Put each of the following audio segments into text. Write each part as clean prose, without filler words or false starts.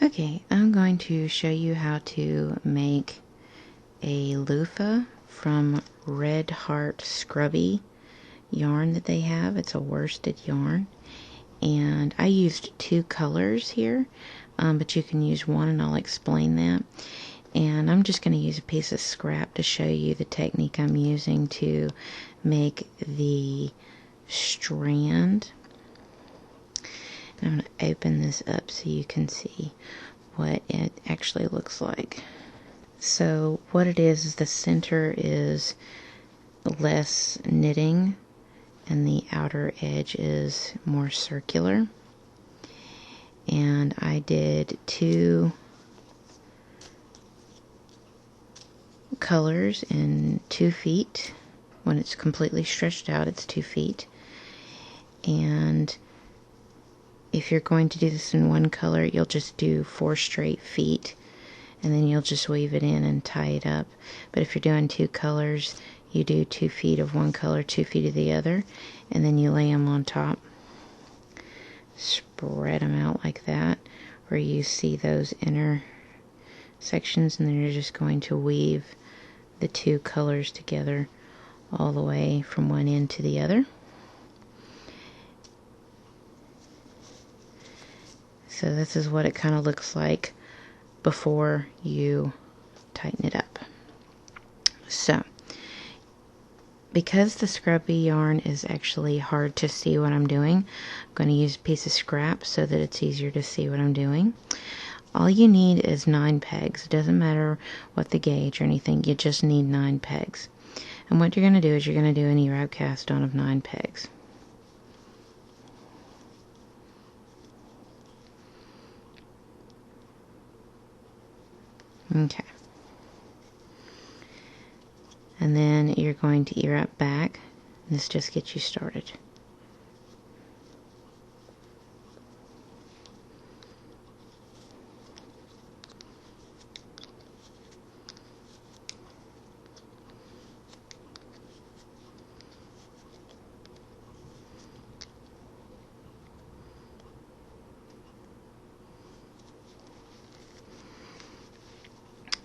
Okay, I'm going to show you how to make a loofah from Red Heart Scrubby yarn that they have. It's a worsted yarn, and I used 2 colors here, but you can use one, and I'll explain that. And I'm just going to use a piece of scrap to show you the technique I'm using to make the strand. I'm going to open this up so you can see what it actually looks like. So what it is the center is less knitting and the outer edge is more circular. And I did 2 colors in 2 feet. When it's completely stretched out, it's 2 feet. And if you're going to do this in 1 color, you'll just do 4 straight feet, and then you'll just weave it in and tie it up. But if you're doing 2 colors, you do 2 feet of 1 color, 2 feet of the other, and then you lay them on top. Spread them out like that, where you see those inner sections, and then you're just going to weave the 2 colors together all the way from one end to the other. So this is what it kind of looks like before you tighten it up. So, because the scrubby yarn is actually hard to see what I'm doing, I'm going to use a piece of scrap so that it's easier to see what I'm doing. All you need is 9 pegs. It doesn't matter what the gauge or anything, you just need 9 pegs. And what you're going to do is you're going to do an E-wrap cast on of 9 pegs. Okay. And then you're going to E-wrap back. This just gets you started.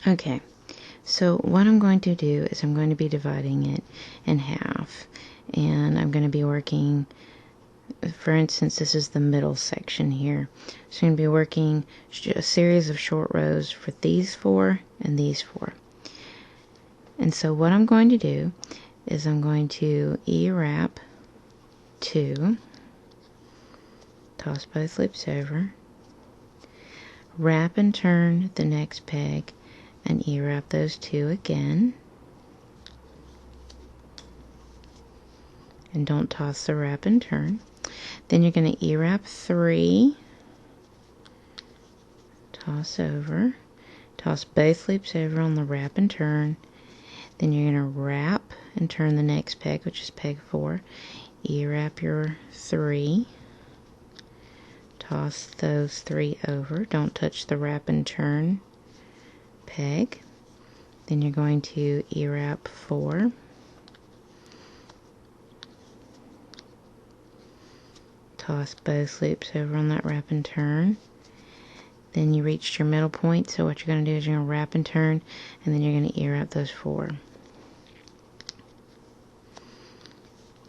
Okay, so what I'm going to do is I'm going to be dividing it in half, and I'm going to be working, for instance, this is the middle section here. So I'm going to be working a series of short rows for these 4 and these 4. And so what I'm going to do is I'm going to E-wrap 2, toss both loops over, wrap and turn the next peg, and E-wrap those 2 again. And don't toss the wrap and turn. Then you're going to E-wrap 3, toss over, toss both loops over on the wrap and turn. Then you're going to wrap and turn the next peg, which is peg 4. E-wrap your 3, toss those 3 over. Don't touch the wrap and turn peg. Then you're going to E-wrap 4, toss both loops over on that wrap and turn. Then you reached your middle point, so what you're going to do is you're going to wrap and turn, and then you're going to E-wrap those 4.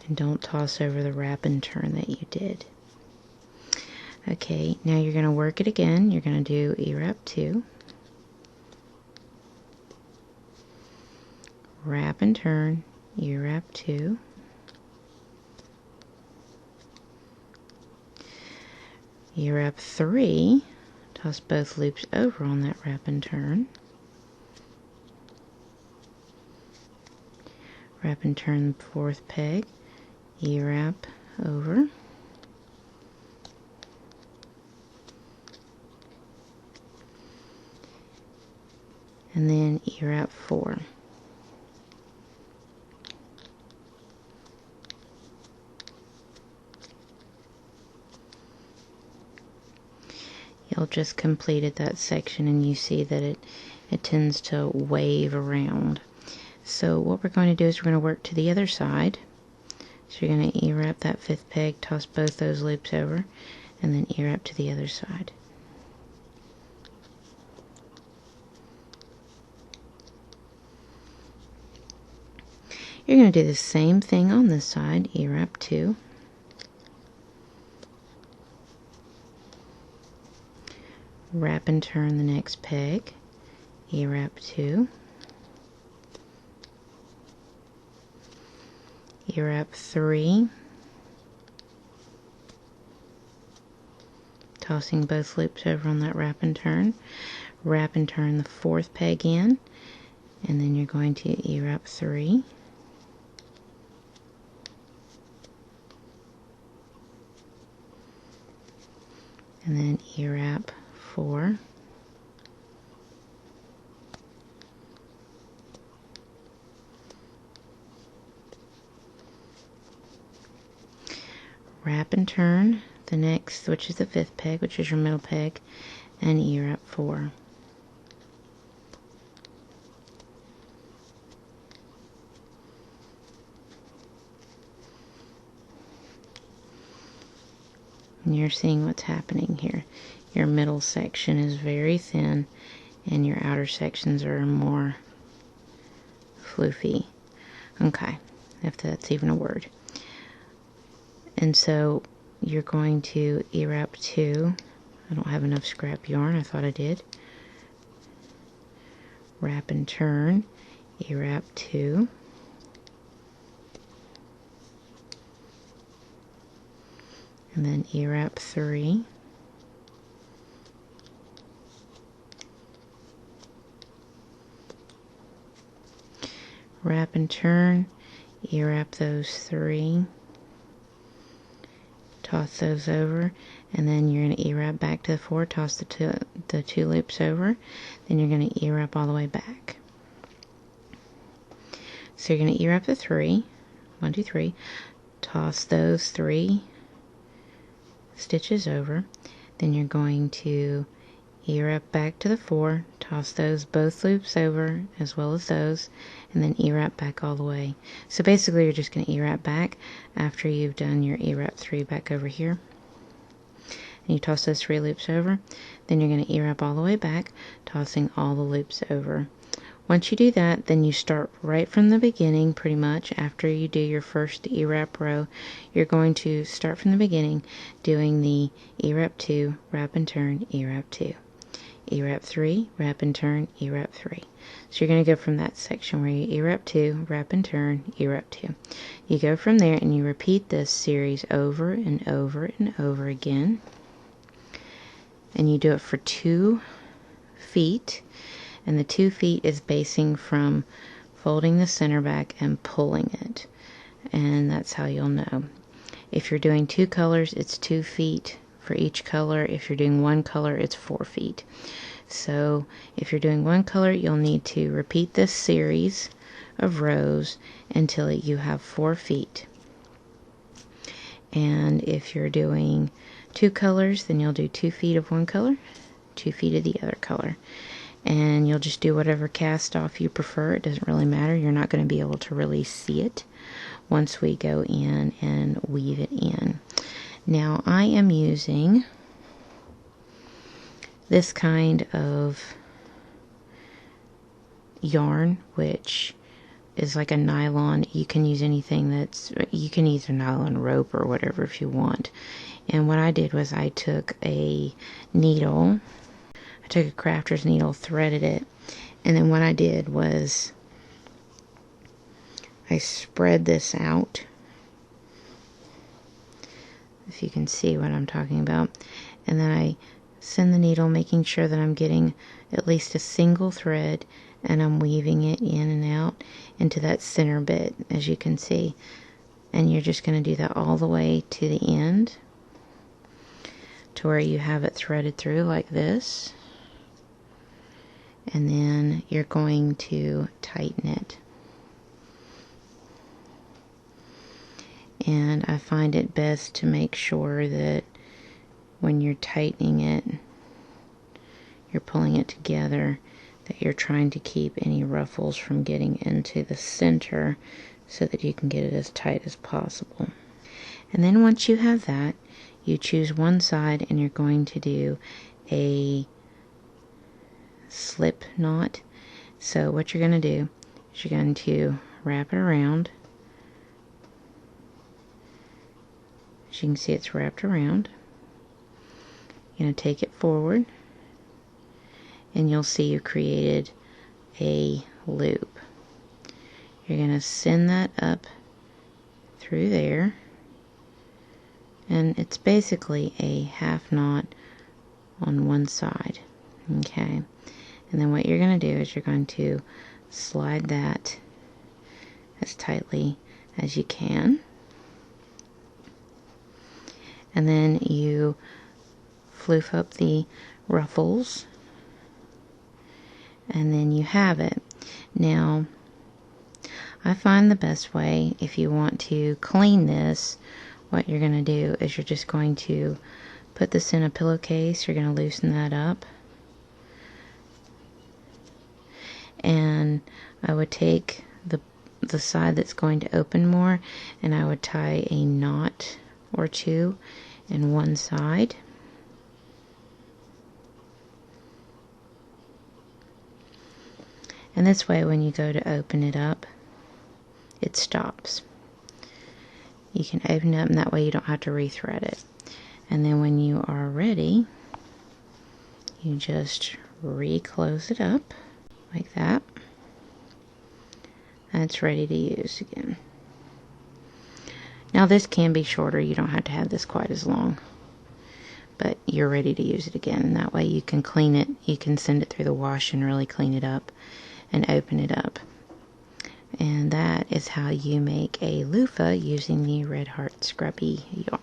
And don't toss over the wrap and turn that you did. Okay, now you're going to work it again. You're going to do E-wrap 2, wrap and turn, E-wrap 2, E-wrap 3, toss both loops over on that wrap and turn, wrap and turn the 4th peg, E-wrap over, and then E-wrap 4. You'll just completed that section, and you see that it tends to wave around. So what we're going to do is we're going to work to the other side. So you're going to E-wrap that 5th peg, toss both those loops over, and then E-wrap to the other side. You're going to do the same thing on this side, E-wrap 2. Wrap and turn the next peg, E-wrap 2. E-wrap 3. Tossing both loops over on that wrap and turn the fourth peg in, and then you're going to E-wrap 3. And then E-wrap 4. Wrap and turn the next, which is the fifth peg, which is your middle peg, and E-wrap 4. And you're seeing what's happening here. Your middle section is very thin, and your outer sections are more floofy. Okay, if that's even a word. And so you're going to E-wrap 2. I don't have enough scrap yarn. I thought I did. Wrap and turn, E-wrap 2. And then E-wrap 3. Wrap and turn, E-wrap those 3. Toss those over, and then you're going to E-wrap back to the 4, toss the two loops over, then you're going to E-wrap all the way back. So you're going to E-wrap the 3, 1, 2, 3, toss those 3 stitches over, then you're going to E-wrap back to the 4, toss those both loops over as well as those, and then E-wrap back all the way. So basically you're just going to E-wrap back after you've done your E-wrap 3 back over here. And you toss those 3 loops over, then you're going to E-wrap all the way back, tossing all the loops over. Once you do that, then you start right from the beginning pretty much. After you do your first E-wrap row, you're going to start from the beginning doing the E-wrap 2, wrap and turn, E-wrap 2. E-wrap 3, wrap and turn, E-wrap 3. So you're going to go from that section where you E-wrap 2, wrap and turn, E-wrap 2. You go from there and you repeat this series over and over and over again. And you do it for 2 feet. And the 2 feet is basing from folding the center back and pulling it. And that's how you'll know. If you're doing 2 colors, it's 2 feet for each color. If you're doing 1 color, it's 4 feet. So if you're doing 1 color, you'll need to repeat this series of rows until you have 4 feet. And if you're doing 2 colors, then you'll do 2 feet of 1 color, 2 feet of the other color. And you'll just do whatever cast off you prefer. It doesn't really matter. You're not going to be able to really see it once we go in and weave it in. Now I am using this kind of yarn, which is like a nylon. You can use anything you can use a nylon rope or whatever if you want. And what I did was I took a needle, I took a crafter's needle, threaded it, and then what I did was I spread this out, if you can see what I'm talking about, and then I send the needle, making sure that I'm getting at least a single thread, and I'm weaving it in and out into that center bit, as you can see. And you're just going to do that all the way to the end, to where you have it threaded through like this. And then you're going to tighten it. And I find it best to make sure that when you're tightening it, you're pulling it together, that you're trying to keep any ruffles from getting into the center so that you can get it as tight as possible. And then once you have that, you choose one side and you're going to do a slip knot. So what you're going to do is you're going to wrap it around As you can see, it's wrapped around. You're going to take it forward, and you'll see you created a loop. You're going to send that up through there, and it's basically a half knot on one side. Okay, and then what you're going to do is you're going to slide that as tightly as you can, and then you floof up the ruffles, and then you have it. Now, I find the best way, if you want to clean this, what you're going to do is you're just going to put this in a pillowcase. You're going to loosen that up, and I would take the side that's going to open more, and I would tie a knot or two in one side. And this way, when you go to open it up, it stops. You can open it up, and that way you don't have to rethread it. And then when you are ready, you just reclose it up like that. And it's ready to use again. Now this can be shorter. You don't have to have this quite as long. But you're ready to use it again. And that way you can clean it. You can send it through the wash and really clean it up and open it up. And that is how you make a loofah using the Red Heart Scrubby yarn.